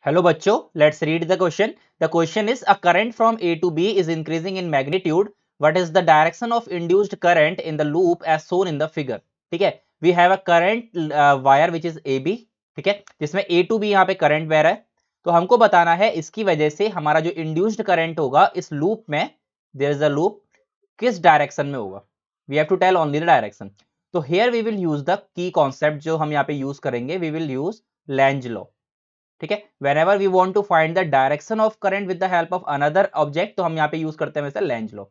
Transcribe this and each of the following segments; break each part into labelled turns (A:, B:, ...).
A: Hello बच्चों, let's read the question. The question is a current from A to B is increasing in magnitude. What is the direction of induced current in the loop as shown in the figure? ठीक है, we have a current wire which is AB, ठीक है, जिसमें A to B यहाँ पे current बह रहा है. तो हमको बताना है इसकी वजह से हमारा जो इंड्यूस्ड करंट होगा इस लूप में, there is a loop, किस डायरेक्शन में होगा. We have to tell only the direction. तो here we will use the key concept जो हम यहाँ पे यूज करेंगे. We will use Lenz law. ठीक है, whenever we want to find the direction of current with the help of another object, तो हम यहाँ पे यूज करते हैं वैसे लेंज लॉ.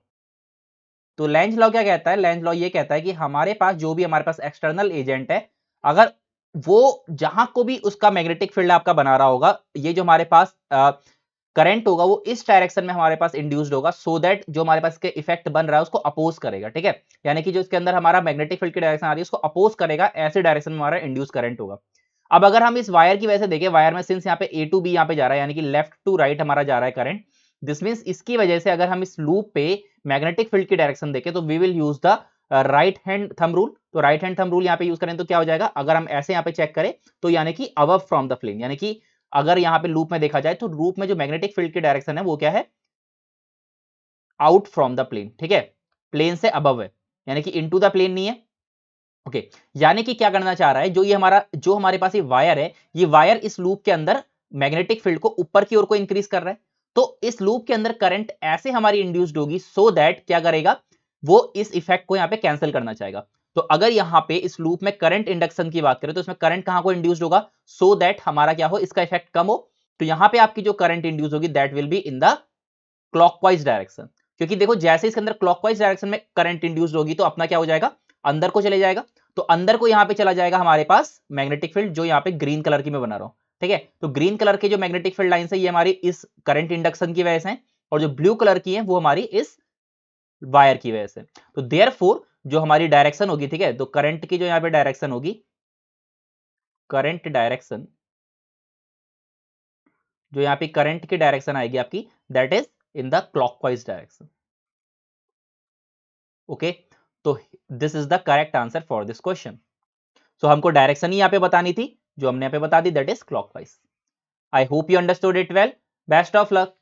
A: तो लेंज लॉ क्या कहता है? लेंज लॉ ये कहता है कि हमारे पास जो भी हमारे पास एक्सटर्नल एजेंट है, अगर वो जहां को भी उसका मैग्नेटिक फील्ड आपका बना रहा होगा, ये जो हमारे पास करंट होगा वो इस डायरेक्शन में हमारे पास इंड्यूस्ड होगा, सो दैट जो हमारे पास इसके इफेक्ट बन रहा है उसको अपोज करेगा. ठीक है, यानी कि जो इसके अंदर हमारा मैग्नेटिक फील्ड की डायरेक्शन आ रही है उसको अपोज करेगा, ऐसे डायरेक्शन में हमारा इंड्यूस करंट होगा. अब अगर हम इस वायर की वजह से देखें, वायर में सिंस यहाँ पे ए टू बी यहाँ पे जा रहा है, यानी कि लेफ्ट टू राइट हमारा जा रहा है करंट, दिस मींस इसकी वजह से अगर हम इस लूप पे मैग्नेटिक फील्ड की डायरेक्शन देखें तो we will use the right hand thumb rule. तो राइट हैंड थंब रूल यहाँ पे यूज करें तो क्या हो जाएगा, अगर हम ऐसे यहाँ पे चेक करें तो यानी कि अबव फ्रॉम द प्लेन, यानी कि अगर यहाँ पे लूप में देखा जाए तो लूप में जो मैग्नेटिक फील्ड की डायरेक्शन है वो क्या है, आउट फ्रॉम द प्लेन. ठीक है, प्लेन से अबव है, यानी कि इनटू द प्लेन नहीं है. ओके, यानी कि क्या करना चाह रहा है, जो हमारे पास ये वायर है, ये वायर इस लूप के अंदर मैग्नेटिक फील्ड को ऊपर की ओर को इंक्रीज कर रहा है. तो इस लूप के अंदर करंट ऐसे हमारी इंड्यूस्ड होगी सो दैट क्या करेगा, वो इस इफेक्ट को यहां पे कैंसिल करना चाहेगा. तो अगर यहां पे इस लूप में करंट इंडक्शन की बात करें तो इसमें करंट कहां को इंड्यूस्ड होगा, सो दैट हमारा क्या हो, इसका इफेक्ट कम हो. तो यहां पे आपकी जो करंट इंड्यूस होगी that will be in the clockwise direction. क्योंकि देखो जैसे इसके अंदर क्लॉकवाइज डायरेक्शन में करंट इंड्यूस्ड होगी तो अपना क्या हो जाएगा, अंदर को चले जाएगा. तो अंदर को यहां पे चला जाएगा हमारे पास मैग्नेटिक फील्ड जो यहां पे ग्रीन कलर की मैं बना रहा हूं. ठीक है, तो ग्रीन कलर के जो मैग्नेटिक फील्ड लाइन है ये हमारी इस करंट इंडक्शन की वजह से है, और जो ब्लू कलर की है वो हमारी इस वायर की वजह से. तो देयरफॉर जो हमारी डायरेक्शन होगी, ठीक है, तो करंट की जो यहां पे डायरेक्शन होगी, करंट डायरेक्शन, जो यहां पे करंट की डायरेक्शन आएगी आपकी, that is in the clockwise direction. Okay, तो this is the correct answer for this question. So हमको डायरेक्शन ही यहाँ पे बतानी थी, जो हमने यहाँ पे बता दी, that is clockwise. I hope you understood it well. Best of luck.